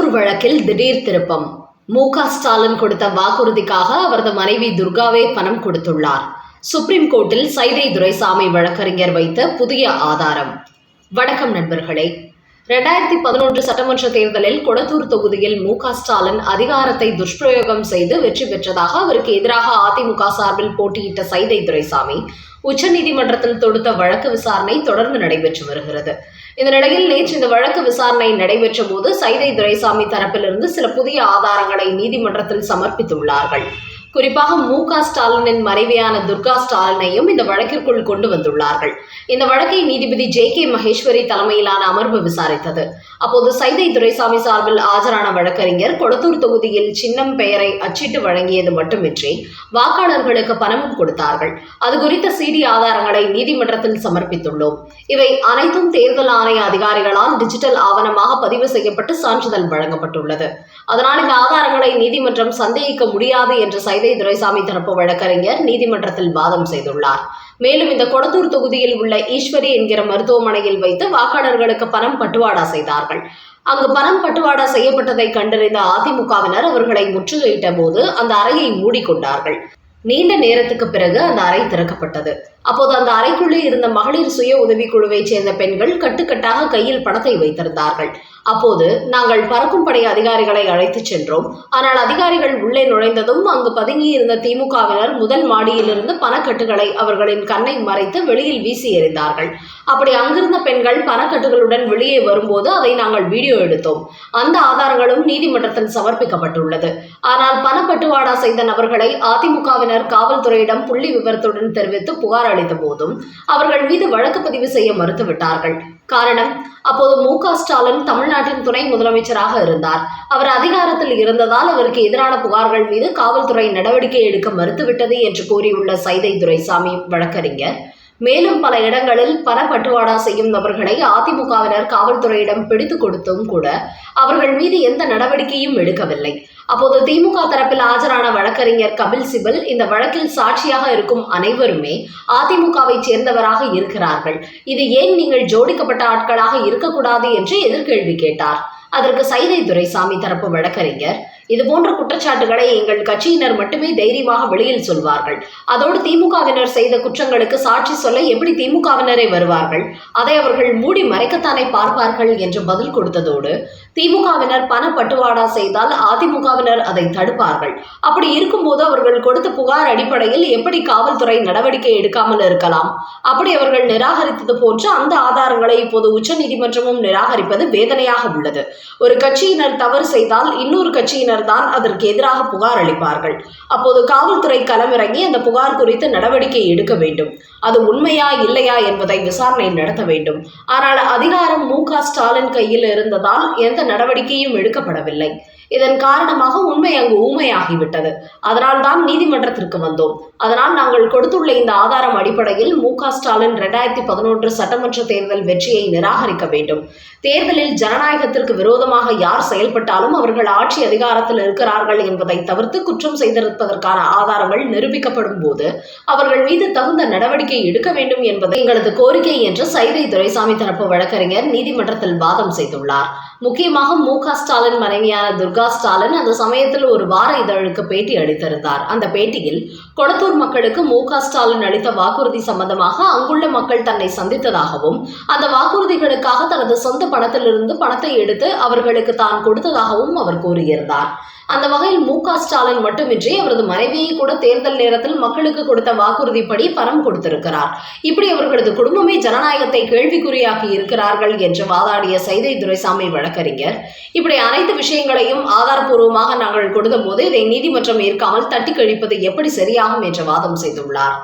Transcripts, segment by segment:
கொளத்தூர் வழக்கில் திடீர் திருப்பம். மு.க. ஸ்டாலின் கொடுத்த வாக்குறுதிக்காக அவரது மனைவி துர்காவே பணம் கொடுத்துள்ளார். சுப்ரீம் கோர்ட்டில் சைதை துரைசாமி வழக்கறிஞர் வைத்த புதிய ஆதாரம். வணக்கம் நண்பர்களே. 2011 சட்டமன்ற தேர்தலில் கொளத்தூர் தொகுதியில் மு.க. ஸ்டாலின் அதிகாரத்தை துஷ்பிரயோகம் செய்து வெற்றி பெற்றதாக அவருக்கு எதிராக அதிமுக சார்பில் போட்டியிட்ட சைதை துரைசாமி உச்சநீதிமன்றத்தில் தொடுத்த வழக்கு விசாரணை தொடர்ந்து நடைபெற்று வருகிறது. இந்த நிலையில் நேற்று இந்த வழக்கு விசாரணை நடைபெற்ற போது சைதை துரைசாமி தரப்பிலிருந்து சில புதிய ஆதாரங்களை நீதிமன்றத்தில் சமர்ப்பித்துள்ளார்கள். குறிப்பாக மு.க. ஸ்டாலினின் மனைவியான துர்கா ஸ்டாலினையும் இந்த வழக்கிற்குள் கொண்டு வந்துள்ளார்கள். இந்த வழக்கை நீதிபதி J.K. மகேஸ்வரி தலைமையிலான அமர்வு விசாரித்தது. அப்போது சைதை துரைசாமி சார்பில் ஆஜரான வழக்கறிஞர் கொளத்தூர் தொகுதியில் சின்னம் பெயரை அச்சிட்டு வழங்கியது மட்டுமின்றி வாக்காளர்களுக்கு பணமும் கொடுத்தார்கள். அது குறித்த CD ஆதாரங்களை நீதிமன்றத்தில் சமர்ப்பித்துள்ளோம். இவை அனைத்தும் தேர்தல் ஆணைய அதிகாரிகளால் டிஜிட்டல் ஆவணமாக பதிவு செய்யப்பட்டு சான்றிதழ் வழங்கப்பட்டுள்ளது. அதனால் இந்த ஆதாரங்களை நீதிமன்றம் சந்தேகிக்க முடியாது என்று சைதை துரைசாமி தரப்பு வழக்கறிஞர் நீதிமன்றத்தில் வாதம் செய்துள்ளார். மேலும் இந்த கொளத்தூர் தொகுதியில் உள்ள ஈஸ்வரி என்கிற மருத்துவமனையில் வைத்து வாக்காளர்களுக்கு பணம் பட்டுவாடா செய்தார்கள். அங்கு பணம் பட்டுவாடா செய்யப்பட்டதை கண்டறிந்த அதிமுகவினர் அவர்களை முற்றுகையிட்ட போது அந்த அறையை மூடிக்கொண்டார்கள். நீண்ட நேரத்துக்கு பிறகு அந்த அறை திறக்கப்பட்டது. அப்போது அந்த அறைக்குள்ளே இருந்த மகளிர் சுய உதவிக்குழுவைச் சேர்ந்த பெண்கள் கட்டுக்கட்டாக கையில் பணத்தை வைத்திருந்தார்கள். அப்போது நாங்கள் பறக்கும் படை அதிகாரிகளை அழைத்துச் சென்றோம். ஆனால் அதிகாரிகள் உள்ளே நுழைந்ததும் அங்கு பதுங்கியிருந்த திமுகவினர் முதல் மாடியிலிருந்து பணக்கட்டுகளை அவர்களின் கண்ணை மறைத்து வெளியில் வீசி எறிந்தார்கள். அப்படி அங்கிருந்த பெண்கள் பணக்கட்டுகளுடன் வெளியே வரும்போது அதை நாங்கள் வீடியோ எடுத்தோம். அந்த ஆதாரங்களும் நீதிமன்றத்தில் சமர்ப்பிக்கப்பட்டுள்ளது. ஆனால் பணப்பட்டுவாடா செய்த நபர்களை அதிமுகவினர் காவல்துறையிடம் புள்ளி விவரத்துடன் தெரிவித்து புகார் அளித்த போதும் அவர்கள் மீது வழக்கு பதிவு செய்ய மறுத்துவிட்டார்கள். காரணம், அப்போது மு.க. ஸ்டாலின் தமிழ்நாட்டின் துணை முதலமைச்சராக இருந்தார். அவர் அதிகாரத்தில் இருந்ததால் அவருக்கு எதிரான புகார்கள் மீது காவல்துறை நடவடிக்கை எடுக்க மறுத்துவிட்டது என்று கூறியுள்ள சைதை துரைசாமி வழக்கறிஞர், மேலும் பல இடங்களில் பணப்பட்டுவாடா செய்யும் நபர்களை அதிமுகவினர் காவல்துறையிடம் பிடித்து கொடுத்தும் கூட அவர்கள் மீது எந்த நடவடிக்கையும் எடுக்கவில்லை. அப்போது திமுக தரப்பில் ஆஜரான வழக்கறிஞர் கபில் சிபல் இந்த வழக்கில் சாட்சியாக இருக்கும் அனைவருமே அதிமுகவை சேர்ந்தவராக இருக்கிறார்கள். இது ஏன் நீங்கள் ஜோடிக்கப்பட்ட ஆட்களாக இருக்கக்கூடாது என்று எதிர்கேள்வி கேட்டார். அதற்கு சைதை துரைசாமி தரப்பு வழக்கறிஞர், இதுபோன்ற குற்றச்சாட்டுகளை எங்கள் கட்சியினர் மட்டுமே தைரியமாக வெளியில் சொல்வார்கள். அதோடு திமுகவினர் செய்த குற்றங்களுக்கு சாட்சி சொல்ல எப்படி திமுகவினரே வருவார்கள்? அதை அவர்கள் மூடி மறைக்கத்தானே பார்ப்பார்கள் என்று பதில் கொடுத்ததோடு, திமுகவினர் பணப்பட்டுவாடா செய்தால் அதிமுகவினர் அதை தடுப்பார்கள். அப்படி இருக்கும்போது அவர்கள் கொடுத்த புகார் அடிப்படையில் எப்படி காவல்துறை நடவடிக்கை எடுக்காமல் இருக்கலாம்? அப்படி அவர்கள் நிராகரித்தது போன்று அந்த ஆதாரங்களை இப்போது உச்சநீதிமன்றமும் நிராகரிப்பது வேதனையாக உள்ளது. ஒரு கட்சியினர் தவறு செய்தால் இன்னொரு கட்சியினர் தான் அதற்கு எதிராக புகார் அளிப்பார்கள். அப்போது காவல்துறை களமிறங்கி அந்த புகார் குறித்து நடவடிக்கை எடுக்க வேண்டும். அது உண்மையா இல்லையா என்பதை விசாரணை நடத்த வேண்டும். ஆனால் அதிகாரம் மு.க. ஸ்டாலின் கையில் இருந்ததால் எந்த நடவடிக்கையும் எடுக்கப்படவில்லை. இதன் காரணமாக உண்மை அங்கு ஊமையாகிவிட்டது. அதனால் தான் நீதிமன்றத்திற்கு வந்தோம். அதனால் நாங்கள் கொடுத்துள்ள இந்த ஆதாரம் அடிப்படையில் மு.க. ஸ்டாலின் 2011 சட்டமன்ற தேர்தல் வெற்றியை நிராகரிக்க வேண்டும். தேர்தலில் ஜனநாயகத்திற்கு விரோதமாக யார் செயல்பட்டாலும் அவர்கள் ஆட்சி அதிகாரத்தில் இருக்கிறார்கள் என்பதை தவிர்த்து குற்றம் செய்திருப்பதற்கான ஆதாரங்கள் நிரூபிக்கப்படும் போது அவர்கள் மீது தகுந்த நடவடிக்கை எடுக்க வேண்டும் என்பது எங்களது கோரிக்கை என்று சைதை துரைசாமி தரப்பு வழக்கறிஞர் நீதிமன்றத்தில் வாதம் செய்துள்ளார். முக்கியமாக மு.க. ஸ்டாலின் மனைவியான துர்கா ஸ்டாலின் அந்த சமயத்தில் ஒரு வார இதழுக்கு பேட்டி அளித்திருந்தார். அந்த பேட்டியில் கொளத்தூர் மக்களுக்கு மு.க. ஸ்டாலின் அளித்த வாக்குறுதி சம்பந்தமாக அங்குள்ள மக்கள் தன்னை சந்தித்ததாகவும் அந்த வாக்குறுதிகளுக்காக தனது சொந்த பணத்திலிருந்து பணத்தை எடுத்து அவர்களுக்கு தான் கொடுத்ததாகவும் அவர் கூறியிருந்தார். அந்த வகையில் மு.க. ஸ்டாலின் மட்டுமின்றி அவரது மனைவியை கூட தேர்தல் நேரத்தில் மக்களுக்கு கொடுத்த வாக்குறுதிப்படி பணம் கொடுத்திருக்கிறார். இப்படி அவர்களது குடும்பமே ஜனநாயகத்தை கேள்விக்குறியாக்கி இருக்கிறார்கள் என்று வாதாடிய சைதை துரைசாமி வழக்கறிஞர், இப்படி அனைத்து விஷயங்களையும் ஆதாரப்பூர்வமாக நாங்கள் கொடுத்த போது இதை நீதிமன்றம் ஏற்காமல் தட்டி கழிப்பது எப்படி சரியாகும் என்று வாதம் செய்துள்ளார்.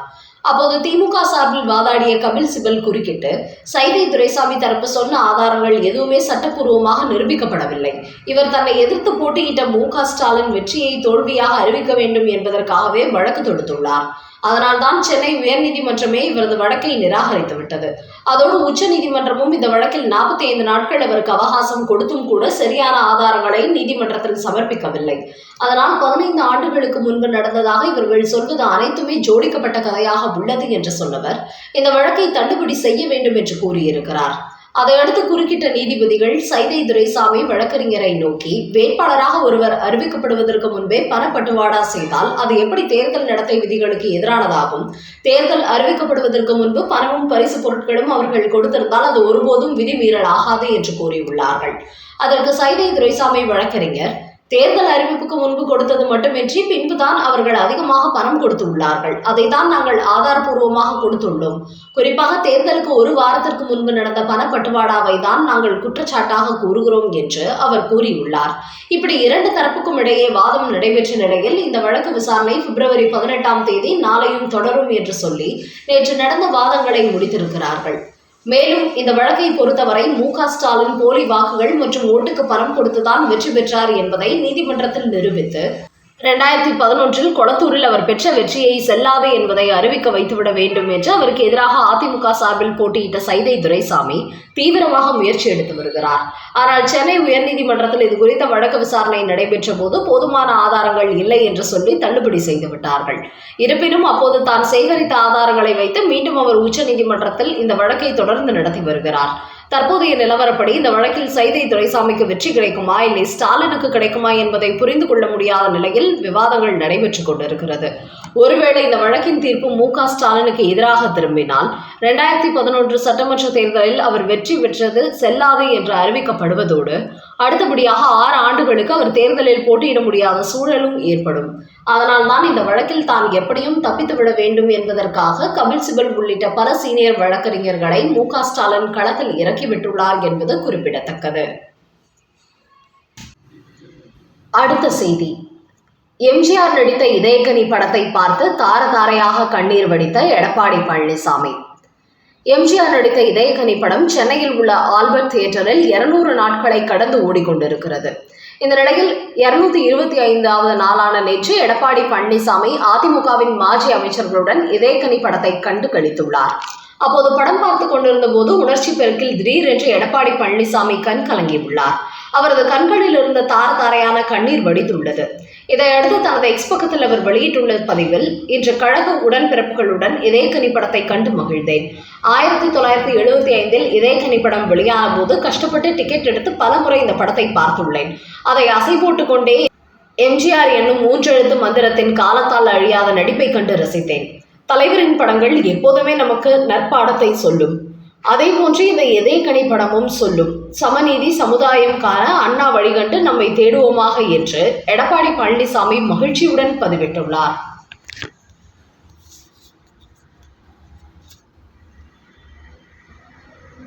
அப்போது திமுக சார்பில் வாதாடிய கபில் சிபல் குறுக்கிட்டு, சைதை துரைசாமி தரப்பு சொன்ன ஆதாரங்கள் எதுவுமே சட்டப்பூர்வமாக நிரூபிக்கப்படவில்லை. இவர் தன்னை எதிர்த்து போட்டியிட்ட மு.க. ஸ்டாலின் வெற்றியை தோல்வியாக அறிவிக்க வேண்டும் என்பதற்காகவே வழக்கு தொடுத்துள்ளார். அதனால்தான் சென்னை உயர்நீதிமன்றமே இவரது வழக்கை நிராகரித்துவிட்டது. அதோடு உச்ச நீதிமன்றமும் இந்த வழக்கில் 45 நாட்கள் அவருக்கு அவகாசம் கொடுத்தும் கூட சரியான ஆதாரங்களை நீதிமன்றத்தில் சமர்ப்பிக்கவில்லை. அதனால் 15 ஆண்டுகளுக்கு முன்பு நடந்ததாக இவர்கள் சொல்வது அனைத்துமே ஜோடிக்கப்பட்ட கதையாக உள்ளது என்று சொன்னவர் இந்த வழக்கை தள்ளுபடி செய்ய வேண்டும் என்று கூறியிருக்கிறார். அதையடுத்து குறுக்கிட்ட நீதிபதிகள் சைதை துரைசாமி வழக்கறிஞரை நோக்கி, வேட்பாளராக ஒருவர் அறிவிக்கப்படுவதற்கு முன்பே பணப்பட்டுவாடா செய்தால் அது எப்படி தேர்தல் நடத்தை விதிகளுக்கு எதிரானதாகும்? தேர்தல் அறிவிக்கப்படுவதற்கு முன்பு பணமும் பரிசு பொருட்களும் அவர்கள் கொடுத்திருந்தால் அது ஒருபோதும் விதிமீறல் ஆகாது என்று கூறியுள்ளார்கள். அதற்கு சைதை துரைசாமி வழக்கறிஞர், தேர்தல் அறிவிப்புக்கு முன்பு கொடுத்தது மட்டுமின்றி பின்புதான் அவர்கள் அதிகமாக பணம் கொடுத்துள்ளார்கள். அதைத்தான் நாங்கள் ஆதாரபூர்வமாக கொடுத்துள்ளோம். குறிப்பாக தேர்தலுக்கு ஒரு வாரத்திற்கு முன்பு நடந்த பணப்பட்டுவாடாவை தான் நாங்கள் குற்றச்சாட்டாக கூறுகிறோம் என்று அவர் கூறியுள்ளார். இப்படி இரண்டு தரப்புக்கும் இடையே வாதம் நடைபெற்ற நிலையில் இந்த வழக்கு விசாரணை பிப்ரவரி 18ஆம் தேதி நாளையும் தொடரும் என்று சொல்லி நேற்று நடந்த வாதங்களை முடித்திருக்கிறார்கள். மேலும் இந்த வழக்கை பொறுத்தவரை மு.க.ஸ்டாலின் போலி வாக்குகள் மற்றும் ஓட்டுக்கு பணம் கொடுத்துதான் வெற்றி பெற்றார் என்பதை நீதிமன்றத்தில் நிரூபித்து 2011 கொளத்தூரில் அவர் பெற்ற வெற்றியை செல்லாது என்பதை அறிவிக்க வைத்துவிட வேண்டும் என்று அவருக்கு எதிராக அதிமுக சார்பில் போட்டியிட்ட சைதை துரைசாமி தீவிரமாக முயற்சி எடுத்து வருகிறார். ஆனால் சென்னை உயர்நீதிமன்றத்தில் இது குறித்த வழக்கு விசாரணை நடைபெற்ற போது போதுமான ஆதாரங்கள் இல்லை என்று சொல்லி தள்ளுபடி செய்து விட்டார்கள். இருப்பினும் அப்போது தான் சேகரித்த ஆதாரங்களை வைத்து மீண்டும் அவர் உச்சநீதிமன்றத்தில் இந்த வழக்கை தொடர்ந்து நடத்தி வருகிறார். தற்போதைய நிலவரப்படி இந்த வழக்கில் சைதை துரைசாமிக்கு வெற்றி கிடைக்குமா இல்லை ஸ்டாலினுக்கு கிடைக்குமா என்பதை புரிந்து கொள்ள முடியாத நிலையில் விவாதங்கள் நடைபெற்றுக் கொண்டிருக்கிறது. ஒருவேளை இந்த வழக்கின் தீர்ப்பு மு.க.ஸ்டாலினுக்கு எதிராக திரும்பினால் 2011 சட்டமன்ற தேர்தலில் அவர் வெற்றி பெற்றது செல்லாது என்று அறிவிக்கப்படுவதோடு அடுத்தபடியாக 6 ஆண்டுகளுக்கு அவர் தேர்தலில் போட்டியிட முடியாத சூழலும் ஏற்படும். அதனால் தான் இந்த வழக்கில் தான் எப்படியும் தப்பித்துவிட வேண்டும் என்பதற்காக கபில் சிபல் உள்ளிட்ட பல சீனியர் வழக்கறிஞர்களை மு.க.ஸ்டாலின் களத்தில் இறக்கிவிட்டுள்ளார் என்பது குறிப்பிடத்தக்கது. அடுத்த செய்தி. எம்ஜிஆர் நடித்த இதயக்கனி படத்தை பார்த்து தாரதாரையாக கண்ணீர் வடித்த எடப்பாடி பழனிசாமி. எம்ஜிஆர் நடித்த இதயக்கனி படம் சென்னையில் உள்ள ஆல்பர்ட் தியேட்டரில் 200 நாட்களை கடந்து ஓடிக்கொண்டிருக்கிறது. இந்த நிலையில் 225வது நாளான நேற்று எடப்பாடி பழனிசாமி அதிமுகவின் மாஜி அமைச்சர்களுடன் இதயக்கனி படத்தை கண்டு களித்துள்ளார். அப்போது படம் பார்த்து கொண்டிருந்த போது உணர்ச்சி பெருக்கில் திடீரென்று எடப்பாடி பழனிசாமி கண் கலங்கியுள்ளார். அவரது கண்களில் இருந்த தாரதாரையான கண்ணீர் வடித்துள்ளது. இதையடுத்து தனது எக்ஸ் பக்கத்தில் அவர் வெளியிட்டுள்ள பதிவில், இன்று கழக உடன்பிறப்புகளுடன் இதயக்கனி படத்தை கண்டு மகிழ்ந்தேன். 1975 இதயக்கனி படம் வெளியான போது கஷ்டப்பட்டு டிக்கெட் எடுத்து பலமுறை இந்த படத்தை பார்த்துள்ளேன். அதை அசை போட்டுக்கொண்டே எம்ஜிஆர் என்னும் 3 எழுத்து மந்திரத்தின் காலத்தால் அழியாத நடிப்பை கண்டு ரசித்தேன். தலைவரின் படங்கள் எப்போதுமே நமக்கு நற்பாடத்தை சொல்லும். அதே போன்று இந்த இதயக்கனி படமும் சொல்லும். சமநீதி சமுதாயம் காண அண்ணா வழிகண்டு நம்மை தேடுவோமாக என்று எடப்பாடி பழனிசாமி மகிழ்ச்சியுடன் பதிவிட்டுள்ளார்.